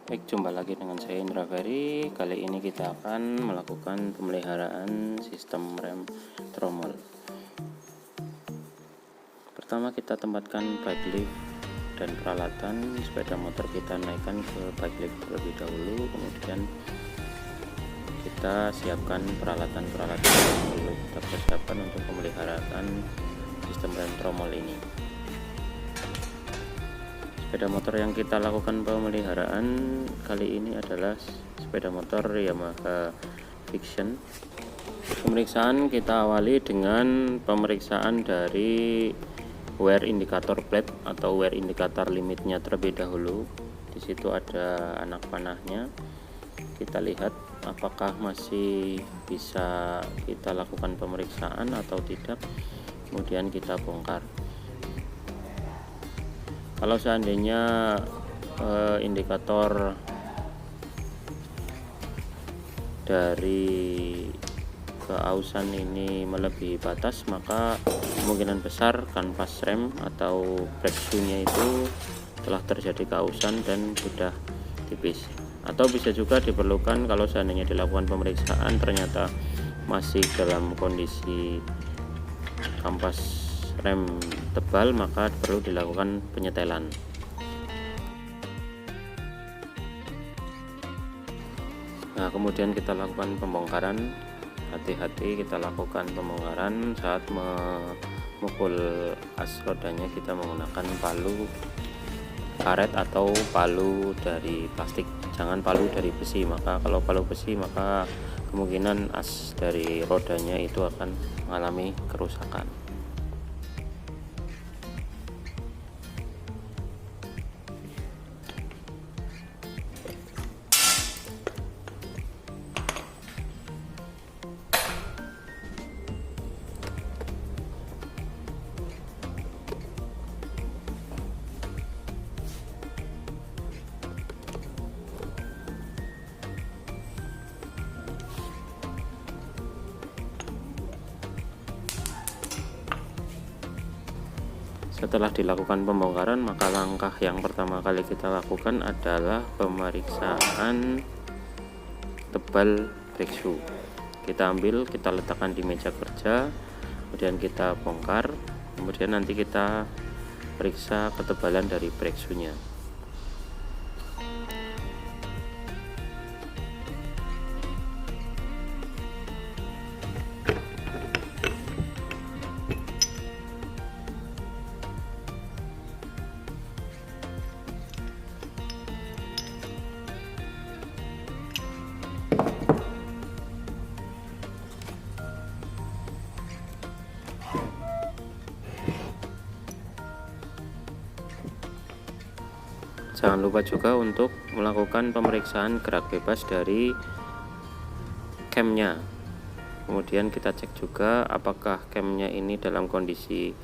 Baik, jumpa lagi dengan saya Indra Ferry. Kali ini kita akan melakukan pemeliharaan sistem rem tromol. Pertama, kita tempatkan bike lift dan peralatan sepeda motor kita naikkan ke bike lift terlebih dahulu. Kemudian kita siapkan peralatan-peralatan yang perlu kita persiapkan untuk pemeliharaan sistem rem tromol ini. Sepeda motor yang kita lakukan pemeliharaan kali ini adalah sepeda motor Yamaha Vision. Pemeriksaan kita awali dengan pemeriksaan dari wear indikator plate atau wear indikator limitnya terlebih dahulu. Di situ ada anak panahnya. Kita lihat apakah masih bisa kita lakukan pemeriksaan atau tidak. Kemudian kita bongkar. Kalau seandainya indikator dari keausan ini melebihi batas, maka kemungkinan besar kanvas rem atau brake shoe-nya itu telah terjadi keausan dan sudah tipis. Atau bisa juga diperlukan kalau seandainya dilakukan pemeriksaan ternyata masih dalam kondisi kampas rem tebal, maka perlu dilakukan penyetelan. Nah, kemudian kita lakukan pembongkaran. Hati-hati kita lakukan pembongkaran saat memukul as rodanya. Kita menggunakan palu karet atau palu dari plastik, jangan palu dari besi. Maka kalau palu besi, maka kemungkinan as dari rodanya itu akan mengalami kerusakan. Setelah dilakukan pembongkaran, maka langkah yang pertama kali kita lakukan adalah pemeriksaan tebal brake shoe. Kita ambil, kita letakkan di meja kerja, kemudian kita bongkar, kemudian nanti kita periksa ketebalan dari brake shoe-nya. Jangan lupa juga untuk melakukan pemeriksaan gerak bebas dari camnya. Kemudian kita cek juga apakah camnya ini dalam kondisi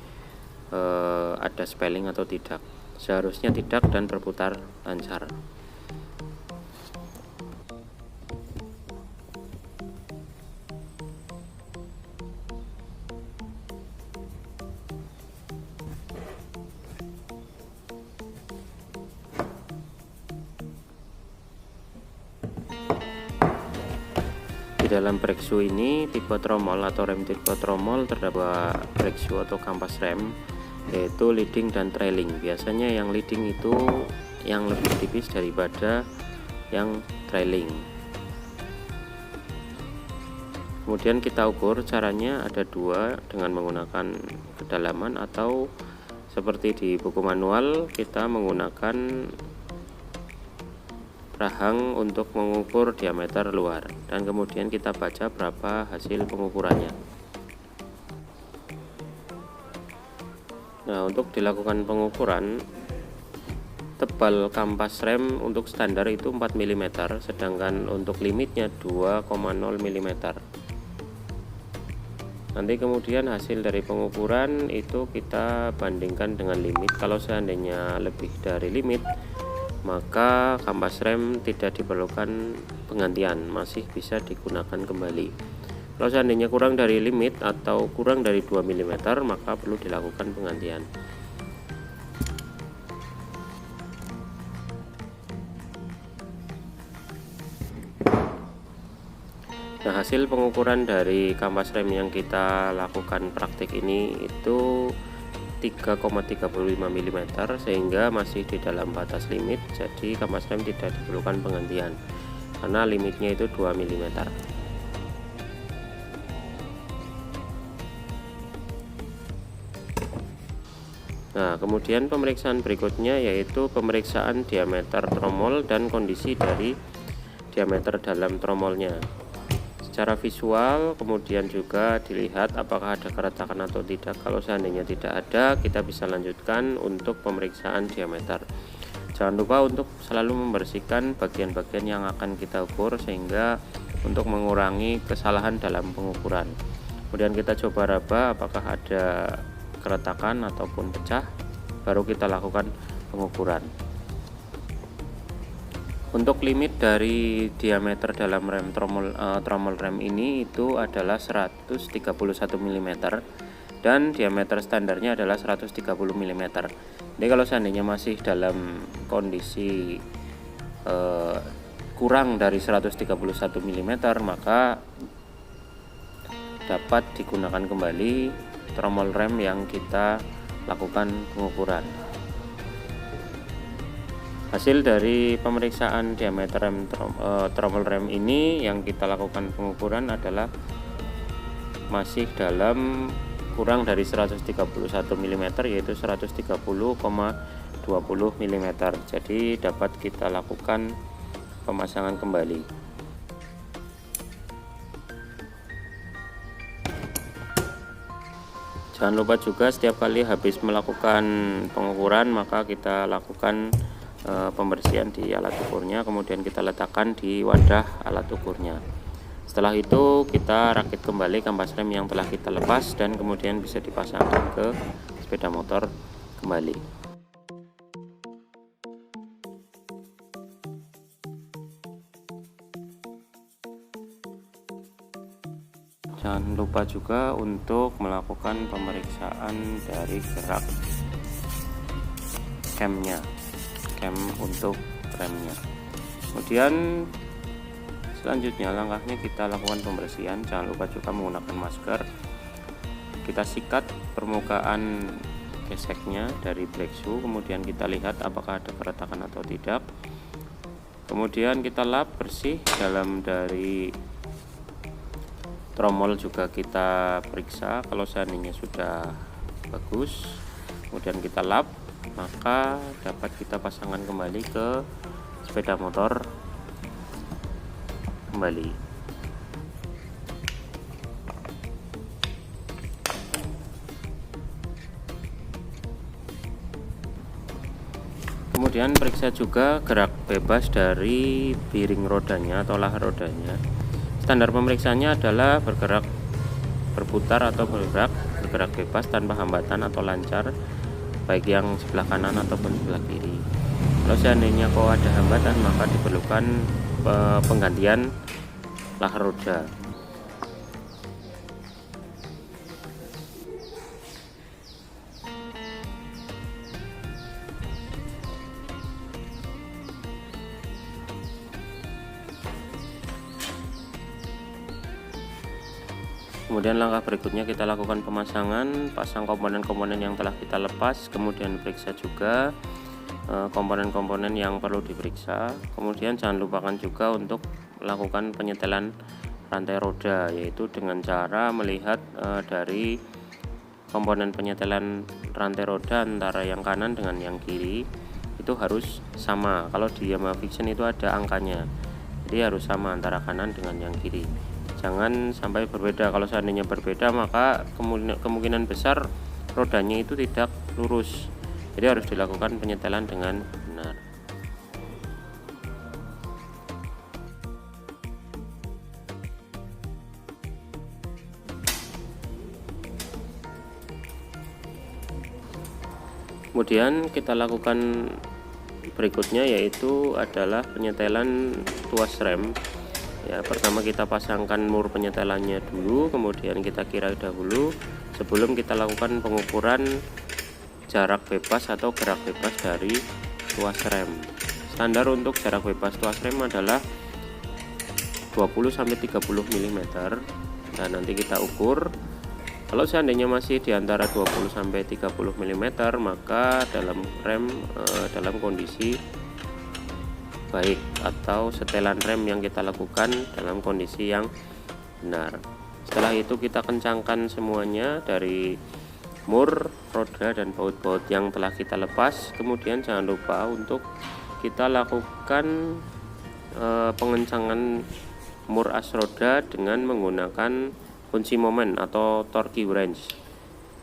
ada spelling atau tidak. Seharusnya tidak dan berputar lancar. Di dalam brake shoe ini, tipe tromol atau rem tipe tromol terdapat brake shoe atau kampas rem, yaitu leading dan trailing. Biasanya yang leading itu yang lebih tipis daripada yang trailing. Kemudian kita ukur, caranya ada dua, dengan menggunakan kedalaman atau seperti di buku manual kita menggunakan rahang untuk mengukur diameter luar, dan kemudian kita baca berapa hasil pengukurannya. Nah, untuk dilakukan pengukuran, tebal kampas rem untuk standar itu 4 mm, sedangkan untuk limitnya 2,0 mm. Nanti kemudian hasil dari pengukuran itu kita bandingkan dengan limit. Kalau seandainya lebih dari limit, maka kampas rem tidak diperlukan penggantian, masih bisa digunakan kembali. Kalau seandainya kurang dari limit atau kurang dari 2 mm, maka perlu dilakukan penggantian. Nah, hasil pengukuran dari kampas rem yang kita lakukan praktik ini itu 3,35 mm, sehingga masih di dalam batas limit, jadi kampas rem tidak diperlukan penggantian karena limitnya itu 2 mm. Nah, kemudian pemeriksaan berikutnya yaitu pemeriksaan diameter tromol dan kondisi dari diameter dalam tromolnya. Secara visual, kemudian juga dilihat apakah ada keretakan atau tidak. Kalau seandainya tidak ada, kita bisa lanjutkan untuk pemeriksaan diameter. Jangan lupa untuk selalu membersihkan bagian-bagian yang akan kita ukur, sehingga untuk mengurangi kesalahan dalam pengukuran. Kemudian kita coba raba apakah ada keretakan ataupun pecah, baru kita lakukan pengukuran. Untuk limit dari diameter dalam rem tromol rem ini itu adalah 131 mm dan diameter standarnya adalah 130 mm. Jadi kalau seandainya masih dalam kondisi kurang dari 131 mm, maka dapat digunakan kembali tromol rem yang kita lakukan pengukuran. Hasil dari pemeriksaan diameter rem tromol rem ini yang kita lakukan pengukuran adalah masih dalam kurang dari 131 mm, yaitu 130,20 mm. Jadi dapat kita lakukan pemasangan kembali. Jangan lupa juga setiap kali habis melakukan pengukuran maka kita lakukan pembersihan di alat ukurnya, kemudian kita letakkan di wadah alat ukurnya. Setelah itu kita rakit kembali kampas rem yang telah kita lepas dan kemudian bisa dipasangkan ke sepeda motor kembali. Jangan lupa juga untuk melakukan pemeriksaan dari gerak cam untuk remnya. Kemudian selanjutnya langkahnya kita lakukan pembersihan. Jangan lupa juga menggunakan masker. Kita sikat permukaan geseknya dari brake shoe, kemudian kita lihat apakah ada keretakan atau tidak. Kemudian kita lap bersih dalam dari tromol, juga kita periksa. Kalau seandainya sudah bagus, kemudian kita lap, maka dapat kita pasangkan kembali ke sepeda motor kembali. Kemudian periksa juga gerak bebas dari piring rodanya atau lahar rodanya. Standar pemeriksaannya adalah berputar atau bergerak bebas tanpa hambatan atau lancar, baik yang sebelah kanan ataupun sebelah kiri. Kalau seandainya ada hambatan, maka diperlukan penggantian lahar roda. Kemudian langkah berikutnya kita lakukan pemasangan, pasang komponen-komponen yang telah kita lepas, kemudian periksa juga komponen-komponen yang perlu diperiksa. Kemudian jangan lupakan juga untuk melakukan penyetelan rantai roda, yaitu dengan cara melihat dari komponen penyetelan rantai roda antara yang kanan dengan yang kiri itu harus sama. Kalau di Yamaha Vixion itu ada angkanya, jadi harus sama antara kanan dengan yang kiri. Jangan sampai berbeda. Kalau seandainya berbeda, maka kemungkinan besar rodanya itu tidak lurus. Jadi harus dilakukan penyetelan dengan benar. Kemudian kita lakukan berikutnya yaitu adalah penyetelan tuas rem. Ya, pertama kita pasangkan mur penyetelannya dulu, kemudian kita kira dahulu sebelum kita lakukan pengukuran jarak bebas atau gerak bebas dari tuas rem. Standar untuk jarak bebas tuas rem adalah 20-30 mm. Dan nanti kita ukur. Kalau seandainya masih di antara 20-30 mm, maka rem dalam kondisi baik, atau setelan rem yang kita lakukan dalam kondisi yang benar. Setelah itu kita kencangkan semuanya dari mur, roda, dan baut-baut yang telah kita lepas. Kemudian jangan lupa untuk kita lakukan pengencangan mur as roda dengan menggunakan kunci momen atau torque wrench.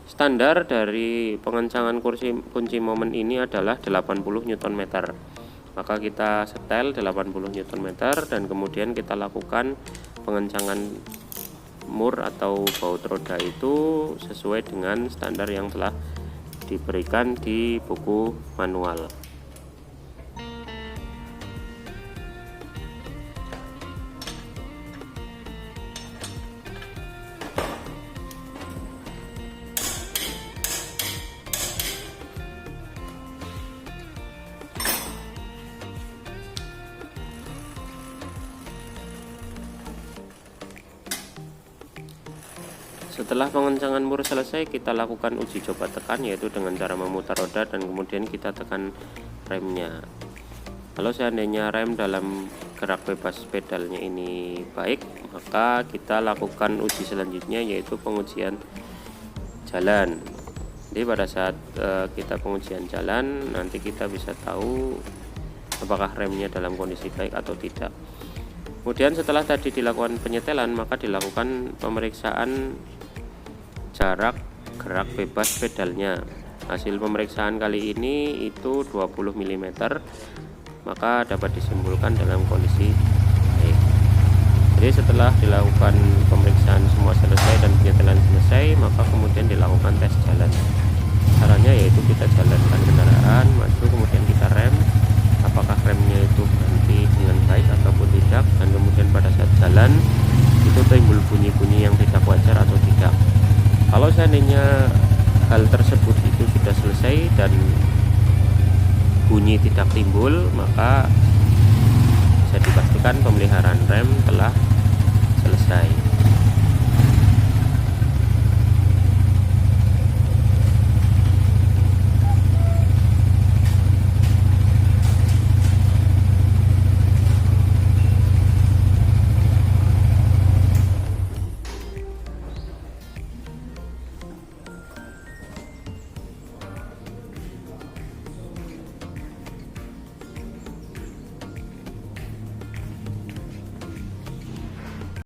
Standar dari pengencangan kunci momen ini adalah 80 Nm. Maka kita setel 80 Nm dan kemudian kita lakukan pengencangan mur atau baut roda itu sesuai dengan standar yang telah diberikan di buku manual. Setelah pengencangan mur selesai, kita lakukan uji coba tekan, yaitu dengan cara memutar roda dan kemudian kita tekan remnya. Kalau seandainya rem dalam gerak bebas pedalnya ini baik, maka kita lakukan uji selanjutnya, yaitu pengujian jalan. Jadi pada saat kita pengujian jalan, nanti kita bisa tahu apakah remnya dalam kondisi baik atau tidak. Kemudian setelah tadi dilakukan penyetelan, maka dilakukan pemeriksaan jarak gerak bebas pedalnya. Hasil pemeriksaan kali ini itu 20 mm, maka dapat disimpulkan dalam kondisi baik. Jadi setelah dilakukan pemeriksaan semua selesai dan penyetelan selesai, maka kemudian dilakukan tes jalan. Caranya yaitu kita jalankan kendaraan, maju, kemudian kita rem, apakah remnya itu berhenti dengan baik ataupun tidak, dan kemudian pada saat jalan itu timbul bunyi-bunyi yang tidak wajar atau tidak. Kalau seandainya hal tersebut itu sudah selesai dan bunyi tidak timbul, maka bisa dipastikan pemeliharaan rem telah selesai.